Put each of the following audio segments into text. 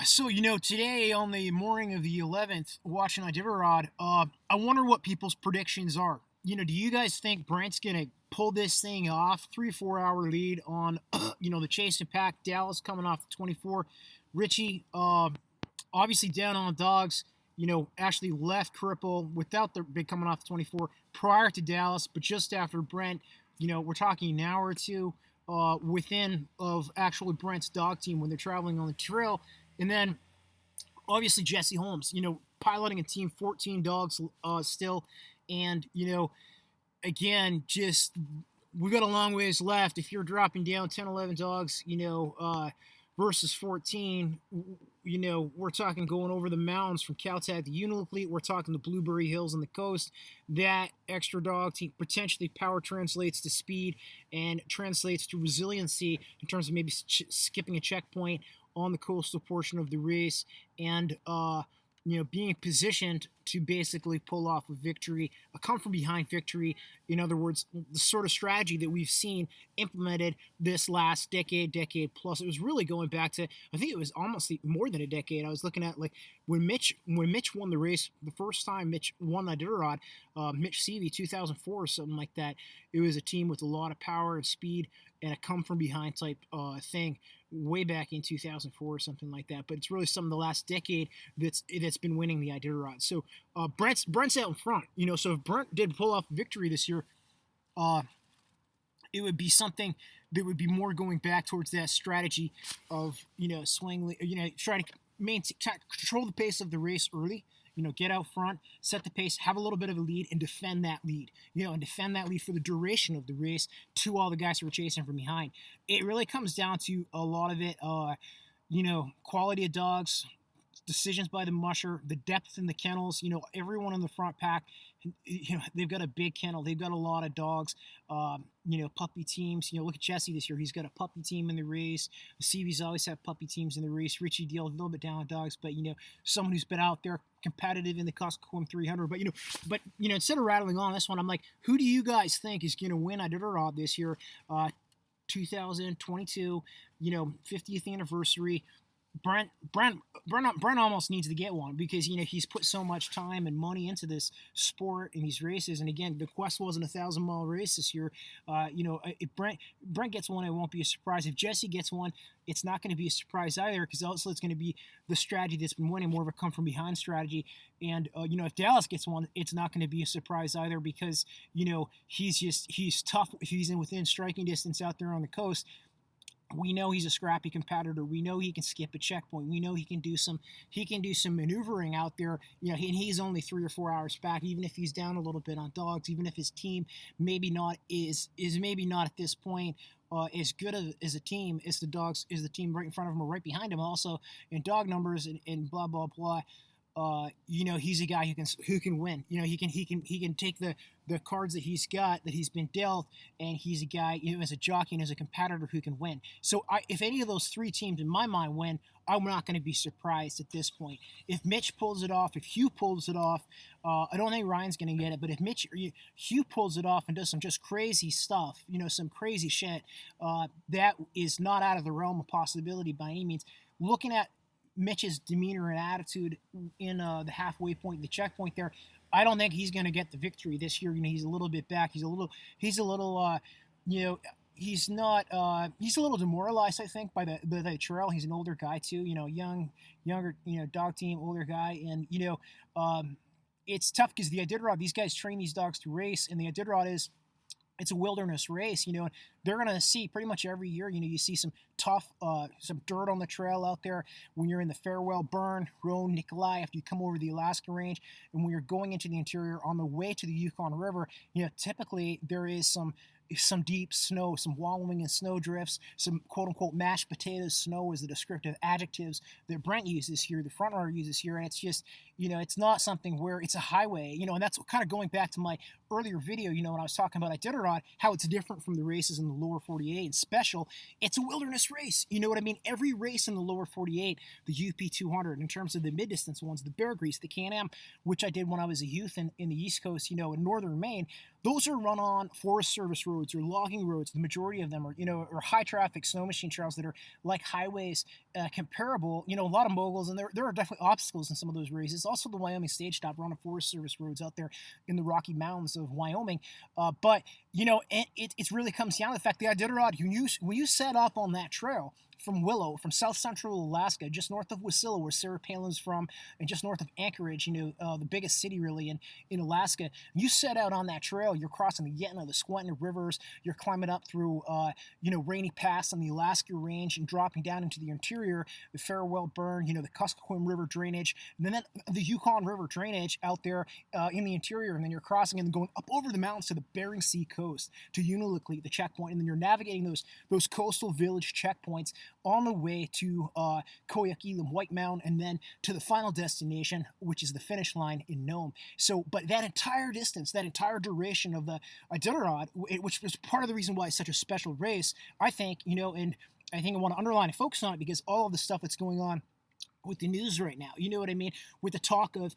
Today on the morning of the 11th, watching Iditarod, I wonder what people's predictions are. Do you guys think Brent's going to pull this thing off? 3 4 hour lead on, the chase and pack. Dallas coming off the 24. Richie, obviously down on dogs, actually left cripple without the big coming off the 24 prior to Dallas, but just after Brent, we're talking an hour or two within of actually Brent's dog team when they're traveling on the trail. And then obviously Jesse Holmes, piloting a team 14 dogs still. And, again, just we got a long ways left. If you're dropping down 10, 11 dogs, versus 14, we're talking going over the mountains from Caltech to Unalakleet. We're talking the Blueberry Hills and the coast. That extra dog team potentially power translates to speed and translates to resiliency in terms of maybe skipping a checkpoint on the coastal portion of the race and being positioned to basically pull off a victory, a come from behind victory. In other words, the sort of strategy that we've seen implemented this last decade plus. It was really going back to, I think it was almost more than a decade. I was looking at like when Mitch won the race the first time. Mitch won Iditarod, Mitch Seavey, 2004 or something like that. It was a team with a lot of power and speed and a come from behind type thing way back in 2004 or something like that. But it's really some of the last decade that's been winning the Iditarod. So Brent's out in front, So if Brent did pull off victory this year, it would be something that would be more going back towards that strategy of swing, trying to control the pace of the race early. Get out front, set the pace, have a little bit of a lead, and defend that lead. And defend that lead for the duration of the race to all the guys who are chasing from behind. It really comes down to a lot of it, quality of dogs, decisions by the musher, the depth in the kennels. Everyone in the front pack, they've got a big kennel. They've got a lot of dogs. Puppy teams. Look at Jesse this year. He's got a puppy team in the race. The CVs always have puppy teams in the race. Richie Deal a little bit down on dogs, but someone who's been out there competitive in the Costco 300. But instead of rattling on this one, I'm like, who do you guys think is going to win Iditarod this year? 2022. 50th anniversary. Brent almost needs to get one because he's put so much time and money into this sport and these races. And again, the quest wasn't a 1,000-mile race this year. If Brent gets one, it won't be a surprise. If Jesse gets one, it's not going to be a surprise either because also it's going to be the strategy that's been winning, more of a come from behind strategy. And if Dallas gets one, it's not going to be a surprise either because he's tough. He's within striking distance out there on the coast. We know he's a scrappy competitor. We know he can skip a checkpoint. We know he can do some maneuvering out there. And he's only 3 or 4 hours back. Even if he's down a little bit on dogs, even if his team maybe not is maybe not at this point as good as a team as the dogs is the team right in front of him or right behind him. Also in dog numbers and blah blah blah. He's a guy who can win. He can take the cards that he's got, that he's been dealt, and he's a guy, as a jockey and as a competitor who can win. So if any of those three teams in my mind win, I'm not going to be surprised at this point. If Mitch pulls it off, if Hugh pulls it off, I don't think Ryan's going to get it, but if Hugh pulls it off and does some just crazy stuff, some crazy shit, that is not out of the realm of possibility by any means. Looking at Mitch's demeanor and attitude in the halfway point, the checkpoint there, I don't think he's going to get the victory this year. He's a little bit back. He's a little, he's not, he's a little demoralized, I think, by the trail. He's an older guy too, younger, dog team, older guy. And, it's tough because the Iditarod, these guys train these dogs to race, and the Iditarod it's a wilderness race, and they're going to see pretty much every year, you see some tough, some dirt on the trail out there when you're in the Farewell Burn, Roan, Nikolai, after you come over the Alaska Range, and when you're going into the interior on the way to the Yukon River, typically there is some deep snow, some wallowing in snow drifts, some quote-unquote mashed potatoes snow is the descriptive adjectives that Brent uses here, the front runner uses here, and it's just, It's not something where it's a highway, and that's kind of going back to my earlier video, when I was talking about Iditarod, how it's different from the races in the lower 48 and special. It's a wilderness race. You know what I mean? Every race in the lower 48, the UP 200, in terms of the mid distance ones, the Bear Grease, the Can-Am, which I did when I was a youth in the East Coast, in northern Maine, those are run on Forest Service roads or logging roads. The majority of them are, or high traffic snow machine trails that are like highways, comparable. A lot of moguls, and there are definitely obstacles in some of those races. Also, the Wyoming Stage Stop run on Forest Service roads out there in the Rocky Mountains of Wyoming. But it really comes down to the fact that Iditarod, when you set up on that trail from Willow, from south central Alaska, just north of Wasilla, where Sarah Palin's from, and just north of Anchorage, the biggest city really in Alaska. You set out on that trail, you're crossing the Yetna, the Squantina rivers, you're climbing up through, Rainy Pass on the Alaska Range and dropping down into the interior, the Farewell Burn, the Kuskokwim River drainage, and then the Yukon River drainage out there in the interior, and then you're crossing and going up over the mountains to the Bering Sea coast, to Unalakleet, the checkpoint, and then you're navigating those coastal village checkpoints on the way to Koyuk Elam, White Mountain, and then to the final destination, which is the finish line in Nome. So, but that entire distance, that entire duration of the Iditarod, which was part of the reason why it's such a special race, I think, and I think I want to underline and focus on it because all of the stuff that's going on with the news right now, you know what I mean? With the talk of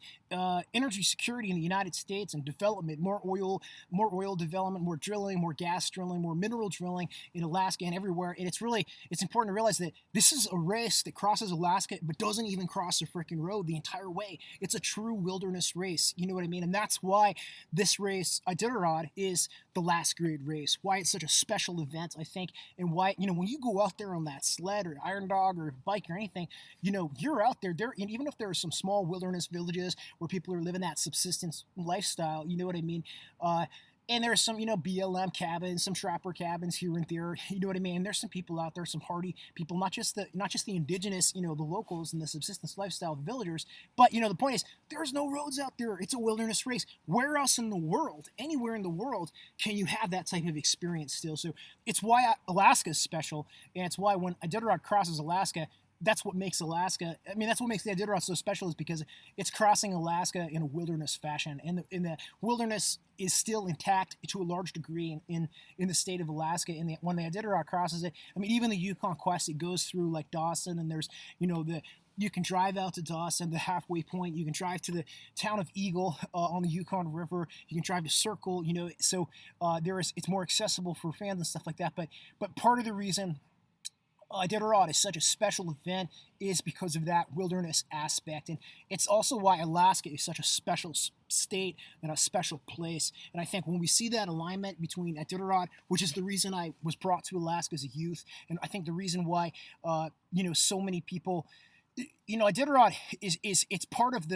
energy security in the United States and development, more oil development, more drilling, more gas drilling, more mineral drilling in Alaska and everywhere. And it's important to realize that this is a race that crosses Alaska, but doesn't even cross the freaking road the entire way. It's a true wilderness race, you know what I mean? And that's why this race, Iditarod, is the last great race. Why it's such a special event, I think, and why, when you go out there on that sled or iron dog or bike or anything, you're out there, and even if there are some small wilderness villages where people are living that subsistence lifestyle, you know what I mean? And there's some, BLM cabins, some trapper cabins here and there, you know what I mean? And there's some people out there, some hardy people, not just the indigenous, the locals and the subsistence lifestyle villagers, but, the point is, there's no roads out there. It's a wilderness race. Where else in the world, anywhere in the world, can you have that type of experience still? So it's why Alaska is special, and it's why when Iditarod crosses Alaska, that's what makes Alaska. I mean, that's what makes the Iditarod so special, is because it's crossing Alaska in a wilderness fashion, and the wilderness is still intact to a large degree in the state of Alaska. And when the Iditarod crosses it, I mean, even the Yukon Quest, it goes through like Dawson, and there's you can drive out to Dawson, the halfway point. You can drive to the town of Eagle on the Yukon River. You can drive to Circle. So it's more accessible for fans and stuff like that. But part of the reason Iditarod is such a special event is because of that wilderness aspect, and it's also why Alaska is such a special state and a special place. And I think when we see that alignment between Iditarod, which is the reason I was brought to Alaska as a youth, and I think the reason why so many people, Iditarod it's part of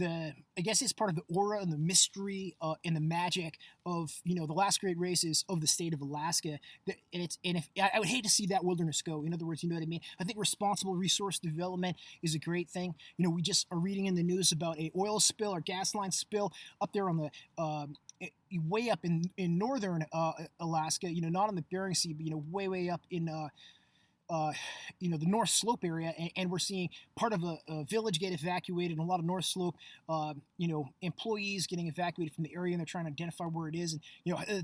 I guess it's part of the aura and the mystery and the magic of the last great races of the state of Alaska. I would hate to see that wilderness go. In other words, you know what I mean. I think responsible resource development is a great thing. We just are reading in the news about a oil spill or gas line spill up there on the way up in northern Alaska. Not on the Bering Sea, but way up in the North Slope area, and we're seeing part of a village get evacuated, and a lot of North Slope, employees getting evacuated from the area, and they're trying to identify where it is, and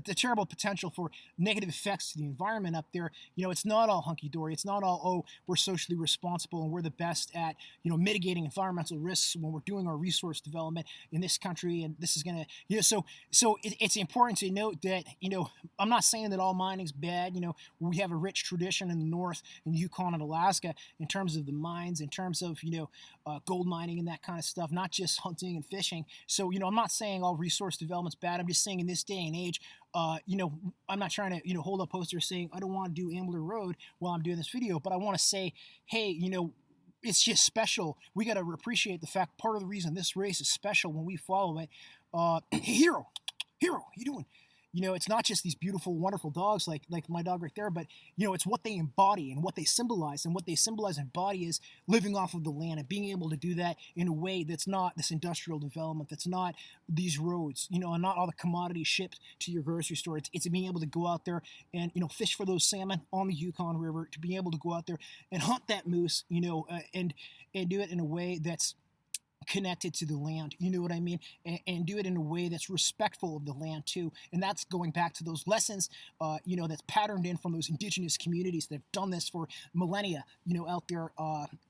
the terrible potential for negative effects to the environment up there. It's not all hunky-dory. It's not all, we're socially responsible and we're the best at, mitigating environmental risks when we're doing our resource development in this country, and this is going to, so it's important to note that, I'm not saying that all mining's bad. We have a rich tradition in the North, in Yukon and Alaska, in terms of the mines, in terms of gold mining and that kind of stuff, not just hunting and fishing. So I'm not saying all resource development's bad. I'm just saying in this day and age, I'm not trying to hold up posters saying I don't want to do Ambler Road while I'm doing this video, but I want to say, hey, it's just special. We got to appreciate the fact part of the reason this race is special when we follow it. Hero, how you doing? It's not just these beautiful, wonderful dogs like my dog right there, but, it's what they embody and what they symbolize. And what they symbolize and embody is living off of the land and being able to do that in a way that's not this industrial development, that's not these roads, and not all the commodities shipped to your grocery store. It's being able to go out there and, fish for those salmon on the Yukon River, to be able to go out there and hunt that moose, and do it in a way that's connected to the land, you know what I mean, and do it in a way that's respectful of the land too. And that's going back to those lessons, that's patterned in from those indigenous communities that have done this for millennia, out there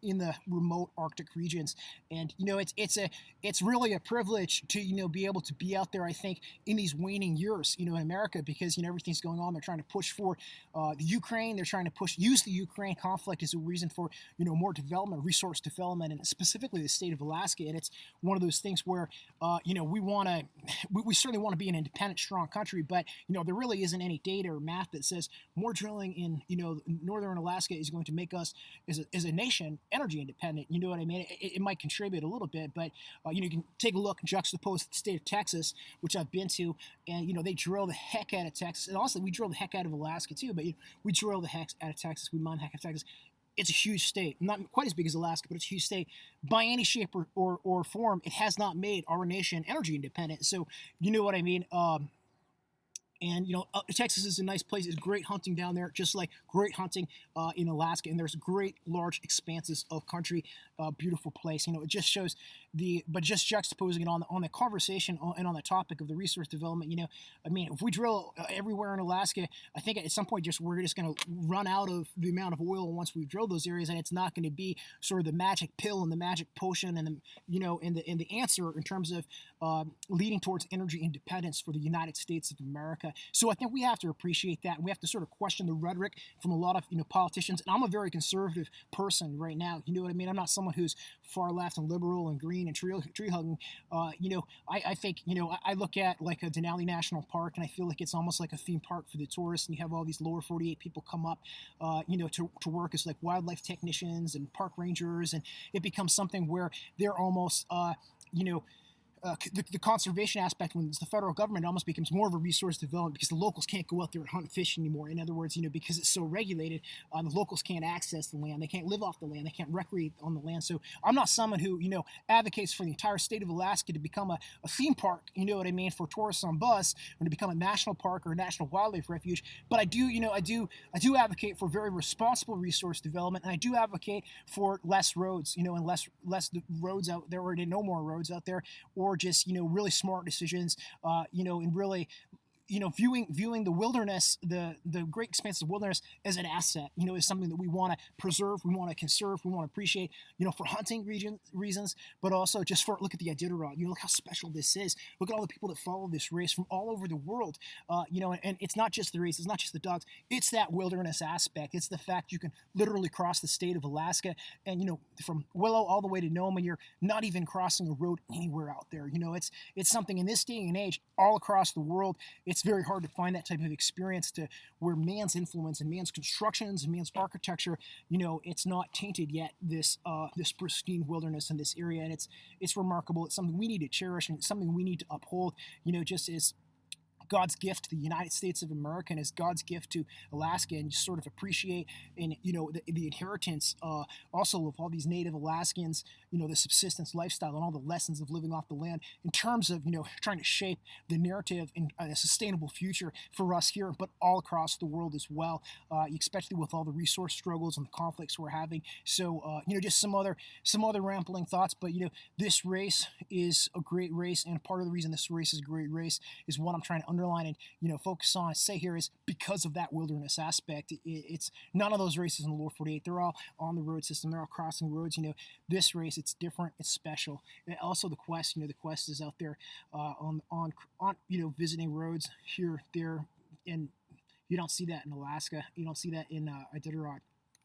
in the remote Arctic regions. And it's really a privilege to be able to be out there. I think in these waning years, in America, because everything's going on. They're trying to push for the Ukraine. They're trying to use the Ukraine conflict as a reason for more development, resource development, and specifically the state of Alaska. And it's one of those things where we certainly want to be an independent, strong country, but there really isn't any data or math that says more drilling in northern Alaska is going to make us as a nation energy independent. You know what I mean? It might contribute a little bit, but you can take a look and juxtapose the state of Texas, which I've been to, and they drill the heck out of Texas, and also we drill the heck out of Alaska too. But we drill the heck out of Texas, we mine the heck out of Texas. It's a huge state, not quite as big as Alaska, but it's a huge state. By any shape or form, it has not made our nation energy independent. So you know what I mean. And Texas is a nice place. It's great hunting down there, just like great hunting in Alaska. And there's great large expanses of country, beautiful place. It just shows but just juxtaposing it on the conversation and on the topic of the resource development. I mean, if we drill everywhere in Alaska, I think at some point we're just going to run out of the amount of oil once we drill those areas, and it's not going to be sort of the magic pill and the magic potion and the answer in terms of leading towards energy independence for the United States of America. So I think we have to appreciate that. We have to sort of question the rhetoric from a lot of politicians. And I'm a very conservative person right now. You know what I mean? I'm not someone who's far left and liberal and green and tree hugging. I think I look at like a Denali National Park, and I feel like it's almost like a theme park for the tourists. And you have all these lower 48 people come up, to work as like wildlife technicians and park rangers, and it becomes something where they're almost the conservation aspect, when it's the federal government, it almost becomes more of a resource development because the locals can't go out there and hunt and fish anymore. In other words, because it's so regulated, the locals can't access the land. They can't live off the land. They can't recreate on the land. So I'm not someone who, advocates for the entire state of Alaska to become a theme park, you know what I mean, for tourists on bus, or to become a national park or a national wildlife refuge. But I do advocate for very responsible resource development, and I do advocate for less roads, and less roads out there, or no more roads out there, or just really smart decisions, and really viewing the wilderness, the great expanse of wilderness, as an asset, is something that we want to preserve, we want to conserve, we want to appreciate, for hunting reasons, but also just look at the Iditarod, look how special this is. Look at all the people that follow this race from all over the world, and it's not just the race, it's not just the dogs, it's that wilderness aspect. It's the fact you can literally cross the state of Alaska, and from Willow all the way to Nome, and you're not even crossing a road anywhere out there. It's something in this day and age all across the world. It's very hard to find that type of experience to where man's influence and man's constructions and man's architecture, it's not tainted yet, this pristine wilderness in this area. And it's remarkable. It's something we need to cherish, and it's something we need to uphold, just as God's gift to the United States of America, and as God's gift to Alaska, and just sort of appreciate, and the inheritance also of all these native Alaskans, the subsistence lifestyle and all the lessons of living off the land, in terms of trying to shape the narrative in a sustainable future for us here, but all across the world as well, especially with all the resource struggles and the conflicts we're having. So just some other rambling thoughts, but this race is a great race, and part of the reason this race is a great race is what I'm trying to underline and focus on, say here, is because of that wilderness aspect. It's none of those races in the lower 48. They're all on the road system. They're all crossing roads. This race, it's different. It's special. And also the quest. The quest is out there on visiting roads here, there, and you don't see that in Alaska. You don't see that in Iditarod.